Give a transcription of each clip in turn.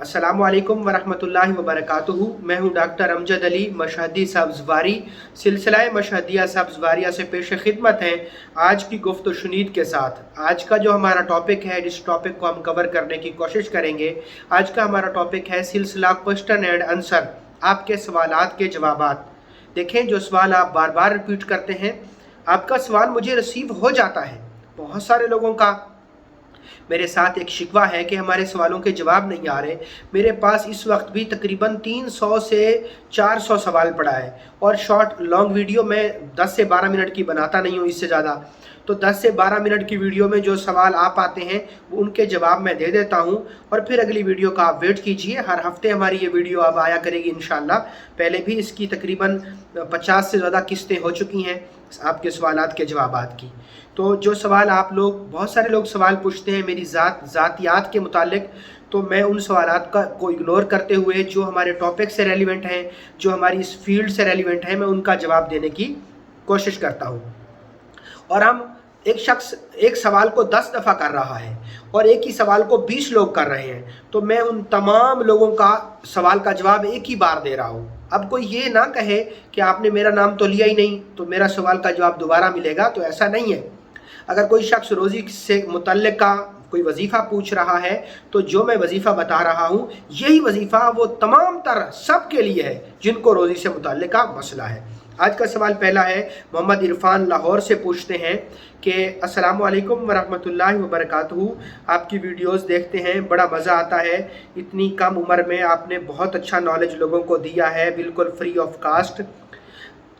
अस्सलामु अलैकुम वरहमतुल्लाहि वबरकातुहू। मैं हूँ डॉक्टर अमजद अली, मशहदी सब्ज़वारी। सिलसिला मशहदिया सब्ज़वारिया से पेश खिदमत है आज की गुफ्त शुनीद के साथ। आज का जो हमारा टॉपिक है, जिस टॉपिक को हम कवर करने की कोशिश करेंगे, आज का हमारा टॉपिक है सिलसिला क्वेश्चन एंड आंसर, आपके सवालात के जवाबात। देखें, जो सवाल आप बार बार रिपीट करते हैं, आपका सवाल मुझे रिसीव हो जाता है। बहुत सारे लोगों का मेरे साथ एक शिकवा है कि हमारे सवालों के जवाब नहीं आ रहे। मेरे पास इस वक्त भी तकरीबन 300 से 400 सवाल पड़ा है, और शॉर्ट लॉन्ग वीडियो मैं 10 से 12 मिनट की बनाता नहीं हूँ, इससे ज़्यादा। तो 10 से 12 मिनट की वीडियो में जो सवाल आप आते हैं उनके जवाब मैं दे देता हूँ, और फिर अगली वीडियो का आप वेट कीजिए। हर हफ्ते हमारी ये वीडियो अब आया करेगी इंशाल्लाह। पहले भी इसकी तकरीबन 50 से ज़्यादा किस्तें हो चुकी हैं आपके सवालात के जवाबात की। तो जो सवाल आप लोग, बहुत सारे लोग सवाल पूछते हैं मेरी ज़ातियात के मुतालिक, तो मैं उन सवालात को इग्नोर करते हुए जो हमारे टॉपिक से रेलिवेंट हैं, जो हमारी इस फील्ड से रेलिवेंट हैं, मैं उनका जवाब देने की कोशिश करता हूँ। और हम एक शख्स एक सवाल को 10 दफ़ा कर रहा है और एक ही सवाल को 20 लोग कर रहे हैं, तो मैं उन तमाम लोगों का सवाल का जवाब एक ही बार दे रहा हूँ। अब कोई ये ना कहे कि आपने मेरा नाम तो लिया ही नहीं, तो मेरा सवाल का जवाब दोबारा मिलेगा, तो ऐसा नहीं है। अगर कोई शख्स रोज़ी से मुतल्लिक का कोई वजीफ़ा पूछ रहा है, तो जो मैं वजीफ़ा बता रहा हूँ, यही वजीफ़ा वो तमाम तर सब के लिए है जिनको रोज़ी से मुतल्लिक का मसला है। आज का सवाल पहला है, मोहम्मद इरफान लाहौर से पूछते हैं कि अस्सलामु अलैकुम वरहमतुल्लाहि वबरकातुहू। आपकी वीडियोस देखते हैं, बड़ा मज़ा आता है। इतनी कम उम्र में आपने बहुत अच्छा नॉलेज लोगों को दिया है, बिल्कुल फ्री ऑफ कास्ट।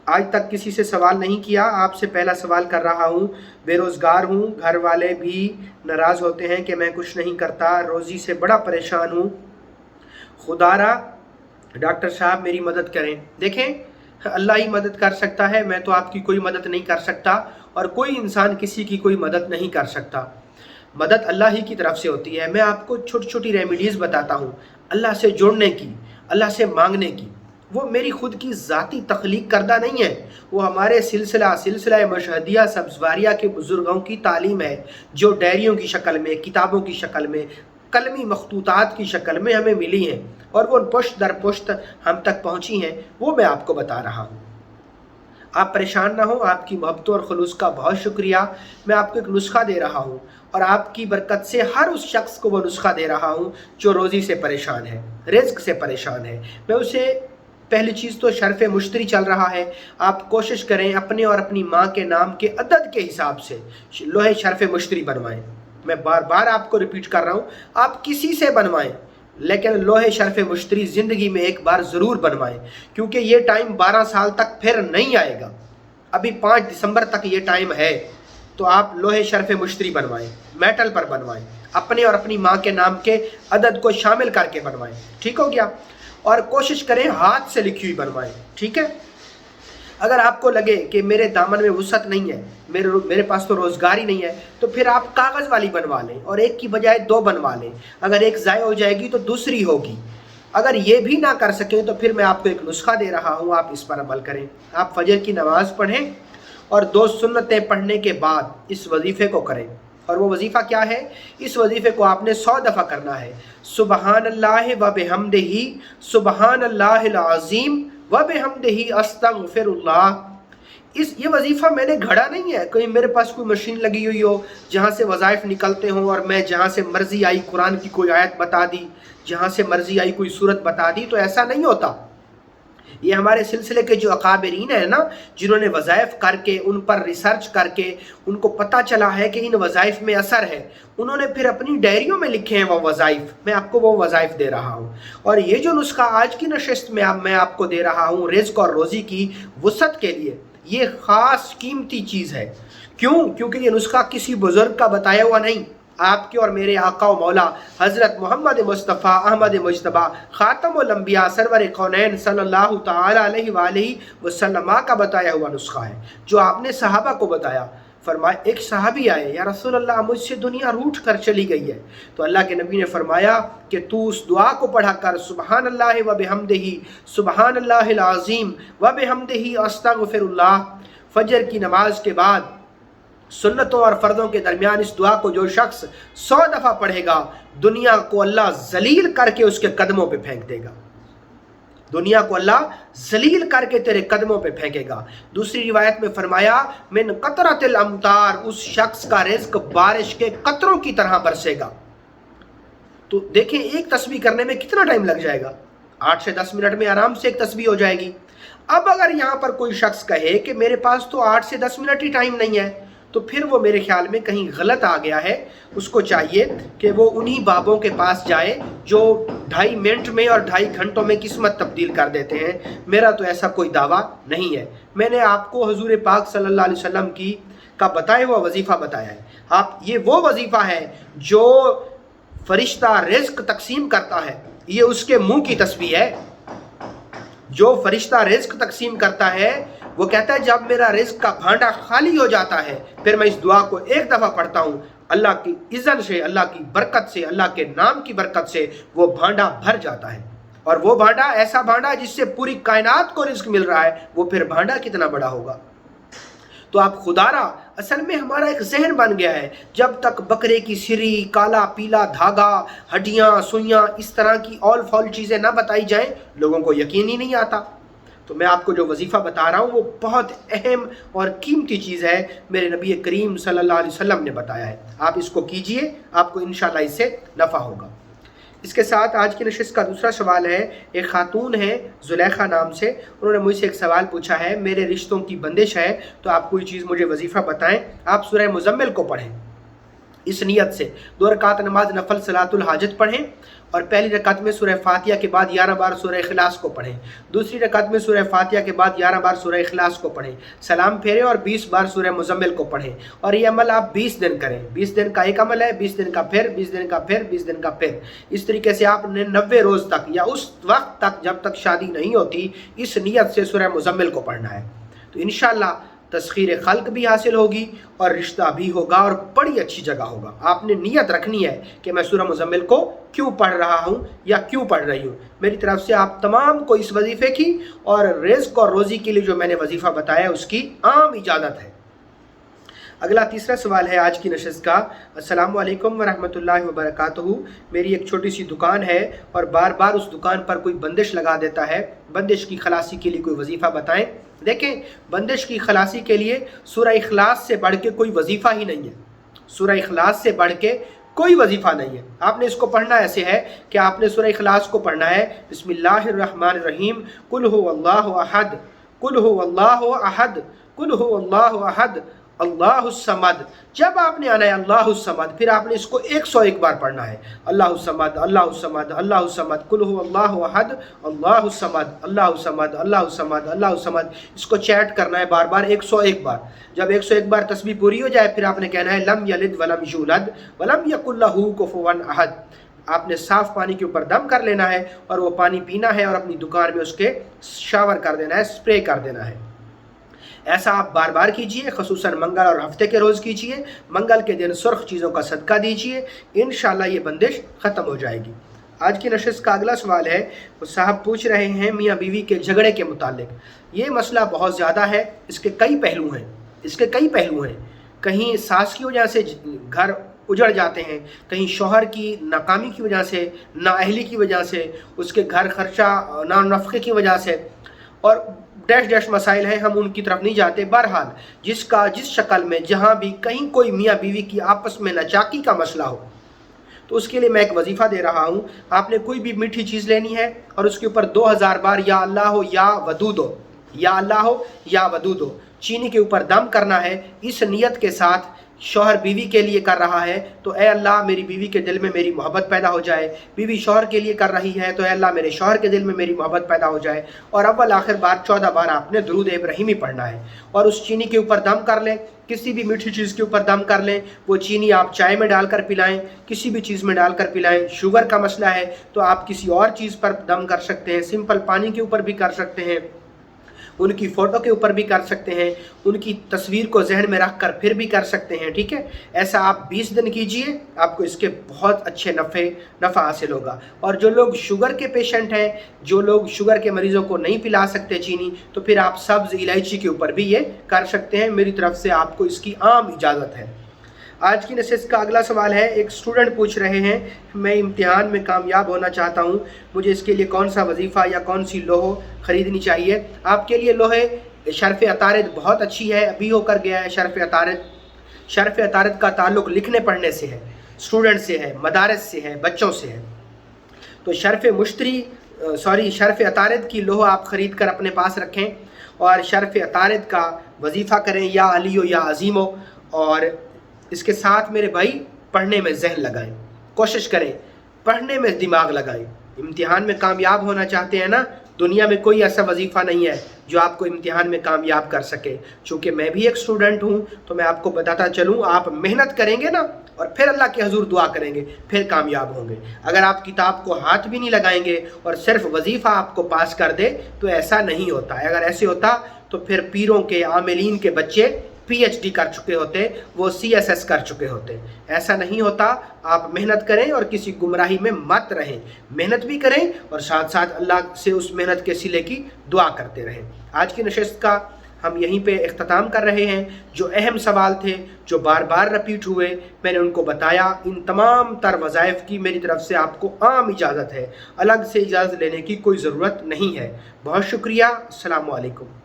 आज तक किसी से सवाल नहीं किया, आपसे पहला सवाल कर रहा हूँ। बेरोज़गार हूँ, घर वाले भी नाराज़ होते हैं कि मैं कुछ नहीं करता, रोज़ी से बड़ा परेशान हूँ। खुदारा डॉक्टर साहब मेरी मदद करें। देखें, अल्लाह ही मदद कर सकता है, मैं तो आपकी कोई मदद नहीं कर सकता, और कोई इंसान किसी की कोई मदद नहीं कर सकता। मदद अल्लाह ही की तरफ से होती है। मैं आपको छोटी छोटी रेमेडीज़ बताता हूँ अल्लाह से जुड़ने की, अल्लाह से मांगने की। वो मेरी खुद की ज़ाती तख्लीक करदा नहीं है, वो हमारे सिलसिला मशहदिया सब्ज़वारिया के बुज़ुर्गों की तालीम है, जो डायरियों की शक्ल में, किताबों की शक्ल में, कलमी मखतूतात की शक्ल में हमें मिली हैं, और वो पुश्त दर पुश्त हम तक पहुँची हैं। वो मैं आपको बता रहा हूँ। आप परेशान ना हो, आपकी मोहब्बतों और खुलूस का बहुत शुक्रिया। मैं आपको एक नुस्खा दे रहा हूँ, और आपकी बरकत से हर उस शख्स को वो नुस्खा दे रहा हूँ जो रोज़ी से परेशान है, रिज़्क से परेशान है। मैं उसे, पहली चीज़ तो शर्फ़ मुश्तरी चल रहा है। आप कोशिश करें अपने और अपनी माँ के नाम के अदद के हिसाब से लोहे शर्फ़ मुश्तरी बनवाएं। मैं बार बार आपको रिपीट कर रहा हूँ, आप किसी से बनवाएं, लेकिन लोहे शर्फ़ मुश्तरी ज़िंदगी में एक बार ज़रूर बनवाएं, क्योंकि ये टाइम 12 साल तक फिर नहीं आएगा। अभी 5 दिसंबर तक ये टाइम है, तो आप लोहे शर्फ़ मुश्तरी बनवाएं, मेटल पर बनवाएं, अपने और अपनी माँ के नाम के अदद को शामिल करके बनवाएं। ठीक हो गया? और कोशिश करें हाथ से लिखी हुई बनवाएं। ठीक है? अगर आपको लगे कि मेरे दामन में वुसअत नहीं है, मेरे पास तो रोज़गार ही नहीं है, तो फिर आप कागज़ वाली बनवा लें, और एक की बजाय 2 बनवा लें। अगर एक ज़ाय हो जाएगी तो दूसरी होगी। अगर ये भी ना कर सकें तो फिर मैं आपको एक नुस्खा दे रहा हूँ, आप इस पर अमल करें। आप फजर की नमाज़ पढ़ें और 2 सुन्नतें पढ़ने के बाद इस वजीफ़े को करें। और वो वजीफ़ा क्या है? इस वजीफ़े को आपने 100 दफ़ा करना है। सुबहानल्लाह व बिहम्दिही, सुबहानल्लाहिल अज़ीम व बिहम्दिही, अस्तगफिरुल्लाह। ये वजीफ़ा मैंने घड़ा नहीं है, कहीं मेरे पास कोई मशीन लगी हुई हो जहाँ से वज़ाइफ निकलते हों, और मैं जहाँ से मर्ज़ी आई कुरान की कोई आयत बता दी, जहाँ से मर्ज़ी आई कोई सूरत बता दी, तो ऐसा नहीं होता। ये हमारे सिलसिले के जो अकाबरीन है ना, जिन्होंने वज़ाइफ करके, उन पर रिसर्च करके उनको पता चला है कि इन वज़ाइफ में असर है, उन्होंने फिर अपनी डायरियों में लिखे हैं वो वज़ाइफ। मैं आपको वो वज़ाइफ दे रहा हूँ। और ये जो नुस्खा आज की नशिस्त में मैं आपको दे रहा हूँ रिज़्क और रोज़ी की वुसअत के लिए, ये ख़ास कीमती चीज़ है। क्यों? क्योंकि ये नुस्खा किसी बुज़ुर्ग का बताया हुआ नहीं, आपके और मेरे आका व मौला हज़रत मोहम्मद मुस्तफ़ा अहमद मुज्तबा ख़ातमुल अंबिया सरवर कौनैन सल्लल्लाहु ताला अलैहि वसल्लम का बताया हुआ नुस्खा है, जो आपने सहाबा को बताया। फरमाया, एक सहाबी आए, या रसूल अल्लाह मुझसे दुनिया रूठ कर चली गई है। तो अल्लाह के नबी ने फरमाया कि तू उस दुआ को पढ़ा कर, सुबहानल्लाह व बिहम्दिही, सुबहानल्लाहिल अज़ीम व बिहम्दिही, अस्तगफिरुल्लाह। फजर की नमाज के बाद सुन्नतों और फ़र्ज़ों के दरमियान इस दुआ को जो शख्स 100 दफ़ा पढ़ेगा, दुनिया को अल्लाह जलील करके उसके कदमों पे फेंक देगा। दुनिया को अल्लाह जलील करके तेरे कदमों पे फेंकेगा। दूसरी रिवायत में फरमाया, मिन कतरतिल अमतार, उस शख्स का रिज़्क बारिश के कतरों की तरह बरसेगा। तो देखें, एक तस्बीह करने में कितना टाइम लग जाएगा? 8 से 10 मिनट में आराम से एक तस्बीह हो जाएगी। अब अगर यहाँ पर कोई शख्स कहे कि मेरे पास तो 8 से 10 मिनट ही टाइम नहीं है, तो फिर वो मेरे ख्याल में कहीं गलत आ गया है। उसको चाहिए कि वो उन्हीं बाबों के पास जाए जो 2.5 मिनट में और 2.5 घंटों में किस्मत तब्दील कर देते हैं। मेरा तो ऐसा कोई दावा नहीं है। मैंने आपको हुजूर पाक सल्लल्लाहु अलैहि वसल्लम का बताया हुआ वजीफ़ा बताया है। आप, ये वो वजीफ़ा है जो फरिश्ता रिज़्क तकसीम करता है, ये उसके मुंह की तस्बीह है। जो फरिश्ता रिज़्क तकसीम करता है वो कहता है, जब मेरा रिज़्क का भांडा खाली हो जाता है फिर मैं इस दुआ को एक दफ़ा पढ़ता हूँ, अल्लाह की इज़्ज़त से, अल्लाह की बरकत से, अल्लाह के नाम की बरकत से वो भांडा भर जाता है। और वो भांडा ऐसा भांडा जिससे पूरी कायनात को रिज़्क मिल रहा है, वो फिर भांडा कितना बड़ा होगा। तो आप खुदारा, असल में हमारा एक जहन बन गया है, जब तक बकरे की सिरी, काला पीला धागा, हड्डियाँ, सुइयाँ, इस तरह की ऑल फॉल चीज़ें ना बताई जाएं, लोगों को यकीन ही नहीं आता। तो मैं आपको जो वजीफ़ा बता रहा हूँ वो बहुत अहम और कीमती चीज़ है, मेरे नबी करीम सल्लल्लाहु अलैहि वसल्लम ने बताया है। आप इसको कीजिए, आपको इंशाअल्लाह इससे नफ़ा होगा। इसके साथ आज की नशिस्त का दूसरा सवाल है, एक खातून है जुलेखा नाम से, उन्होंने मुझसे एक सवाल पूछा है, मेरे रिश्तों की बंदिश है, तो आप कोई चीज़ मुझे वजीफ़ा बताएं। आप सूरह मुज़म्मिल को पढ़ें, इस नियत से 2 रकात नमाज नफल सलातुल हाजत पढ़ें, और पहली रकात में सूरह फातिहा के बाद 11 बार सूरह इखलास को पढ़ें, दूसरी रकात में सूरह फातिहा के बाद 11 बार सूरह इखलास को पढ़ें, सलाम फेरें और 20 बार सूरह मुज़म्मिल को पढ़ें। और ये अमल आप 20 दिन करें। 20 दिन का एक अमल है, 20 दिन का फिर, 20 दिन का फिर, 20 दिन का फिर। इस तरीके से आपने 90 रोज़ तक या उस वक्त तक जब तक शादी नहीं होती, इस नियत से सूरह मुज़म्मिल को पढ़ना है। तो इंशाअल्लाह तस्खीर खल्क भी हासिल होगी और रिश्ता भी होगा और बड़ी अच्छी जगह होगा। आपने नियत रखनी है कि मैं सूरह मुज़म्मिल को क्यों पढ़ रहा हूँ या क्यों पढ़ रही हूँ। मेरी तरफ से आप तमाम को इस वजीफ़े की और रिज़्क और रोज़ी के लिए जो मैंने वजीफ़ा बताया उसकी आम इजाज़त है। अगला तीसरा सवाल है आज की नशिस्त का। अस्सलामु अलैकुम वरहमतुल्लाहि वबरकातुहू। मेरी एक छोटी सी दुकान है और बार बार उस दुकान पर कोई बंदिश लगा देता है, बंदिश की खलासी के लिए कोई वजीफ़ा बताएं। देखें, बंदिश की खलासी के लिए सूरह इखलास से बढ़ के कोई वजीफ़ा ही नहीं है। सूरह इखलास से बढ़ के कोई वजीफ़ा नहीं है। आपने इसको पढ़ना ऐसे है कि आपने सूरह इखलास को पढ़ना है, बिस्मिल्लाहिर्रहमानिर्रहीम, कुल हुवल्लाहु अहद, कुल हुवल्लाहु अहद, कुल हुवल्लाहु अहद, अल्लाहुस्समद। जब आपने आना है अल्लाहुस्समद, फिर आपने इसको 101 बार पढ़ना है, अल्लाहुस्समद, अल्लाहुस्समद, अल्लाहुस्समद, कुल हुवल्लाहु अहद, अल्लाहुस्समद, अल्लाहुस्समद, अल्लाहुस्समद, अल्लाहुस्समद। इसको चैट करना है बार बार 101 बार। जब 101 बार तस्बीह पूरी हो जाए फिर आपने कहना है लम यलिद वलम यूलद वलम यकुल लहू कुफुवन अहद। आपने साफ़ पानी के ऊपर दम कर लेना है और वो पानी पीना है और अपनी दुकान में उसके शावर कर देना है, स्प्रे कर देना है। ऐसा आप बार बार कीजिए, खसूसन मंगल और हफ्ते के रोज़ कीजिए। मंगल के दिन सुर्ख चीज़ों का सदका दीजिए, इंशाअल्लाह ये बंदिश ख़त्म हो जाएगी। आज की नशिस्त का अगला सवाल है, वो साहब पूछ रहे हैं मियाँ बीवी के झगड़े के मुतालिक। ये मसला बहुत ज़्यादा है, इसके कई पहलू हैं। कहीं सास की वजह से घर उजड़ जाते हैं, कहीं शौहर की नाकामी की वजह से, नाअहली की वजह से, उसके घर खर्चा ना नफ़क़े की वजह से, और डैश डैश मसाइल हैं, हम उनकी तरफ नहीं जाते। बहरहाल जिस शक्ल में जहाँ भी कहीं कोई मियाँ बीवी की आपस में नाचाकी का मसला हो, तो उसके लिए मैं एक वजीफ़ा दे रहा हूँ। आपने कोई भी मीठी चीज़ लेनी है और उसके ऊपर 2000 बार या अल्लाह हो या वदूद हो, या अल्लाह हो या वदूद हो, चीनी के ऊपर दम करना है। इस नियत के साथ शौहर बीवी के लिए कर रहा है तो ए अल्लाह मेरी बीवी के दिल में मेरी मोहब्बत पैदा हो जाए, बीवी शौहर के लिए कर रही है तो ए अल्लाह मेरे शौहर के दिल में मेरी मोहब्बत पैदा हो जाए। और अव्वल आखिर बार 14 बार आपने दुरूद इब्राहिमी पढ़ना है और उस चीनी के ऊपर दम कर लें, किसी भी मीठी चीज़ के ऊपर दम कर लें। वो चीनी आप चाय में डालकर पिलाएं, किसी भी चीज़ में डालकर पिलाएं। शुगर का मसला है तो आप किसी और चीज़ पर दम कर सकते हैं, सिंपल पानी के ऊपर भी कर सकते हैं। उनकी फ़ोटो के ऊपर भी कर सकते हैं, उनकी तस्वीर को जहन में रख कर फिर भी कर सकते हैं, ठीक है। ऐसा आप 20 दिन कीजिए, आपको इसके बहुत अच्छे नफ़ा हासिल होगा। और जो लोग शुगर के पेशेंट हैं, जो लोग शुगर के मरीज़ों को नहीं पिला सकते चीनी, तो फिर आप सब्ज़ इलायची के ऊपर भी ये कर सकते हैं। मेरी तरफ से आपको इसकी आम इजाज़त है। आज की नशिस्त का अगला सवाल है, एक स्टूडेंट पूछ रहे हैं, मैं इम्तिहान में कामयाब होना चाहता हूँ, मुझे इसके लिए कौन सा वजीफ़ा या कौन सी लोह ख़रीदनी चाहिए। आपके लिए लोहे शर्फ़ अतारिद बहुत अच्छी है, अभी होकर गया है शर्फ़ अतारिद। शर्फ़ अतारिद का ताल्लुक़ लिखने पढ़ने से है, स्टूडेंट से है, मदारस से है, बच्चों से है। तो शर्फ़ अतारिद की लोह आप ख़रीद कर अपने पास रखें और शर्फ़ अतारिद का वजीफ़ा करें, या अलीयो या अज़ीमो। और इसके साथ मेरे भाई पढ़ने में जहन लगाएं, कोशिश करें पढ़ने में दिमाग लगाएं। इम्तिहान में कामयाब होना चाहते हैं ना, दुनिया में कोई ऐसा वजीफ़ा नहीं है जो आपको इम्तिहान में कामयाब कर सके। चूँकि मैं भी एक स्टूडेंट हूँ तो मैं आपको बताता चलूँ, आप मेहनत करेंगे ना और फिर अल्लाह के हजूर दुआ करेंगे, फिर कामयाब होंगे। अगर आप किताब को हाथ भी नहीं लगाएंगे और सिर्फ वजीफ़ा आपको पास कर दे तो ऐसा नहीं होता है। अगर ऐसे होता तो फिर पीरों के, आमिलीन के बच्चे PhD कर चुके होते, वो CSS कर चुके होते। ऐसा नहीं होता। आप मेहनत करें और किसी गुमराही में मत रहें, मेहनत भी करें और साथ साथ अल्लाह से उस मेहनत के सिले की दुआ करते रहें। आज की नशिस्त का हम यहीं पे इख्तिताम कर रहे हैं। जो अहम सवाल थे, जो बार बार रिपीट हुए, मैंने उनको बताया। इन तमाम तर वज़ाइफ की मेरी तरफ से आपको आम इजाज़त है, अलग से इजाज़त लेने की कोई ज़रूरत नहीं है। बहुत शुक्रिया। अस्सलामु अलैकुम।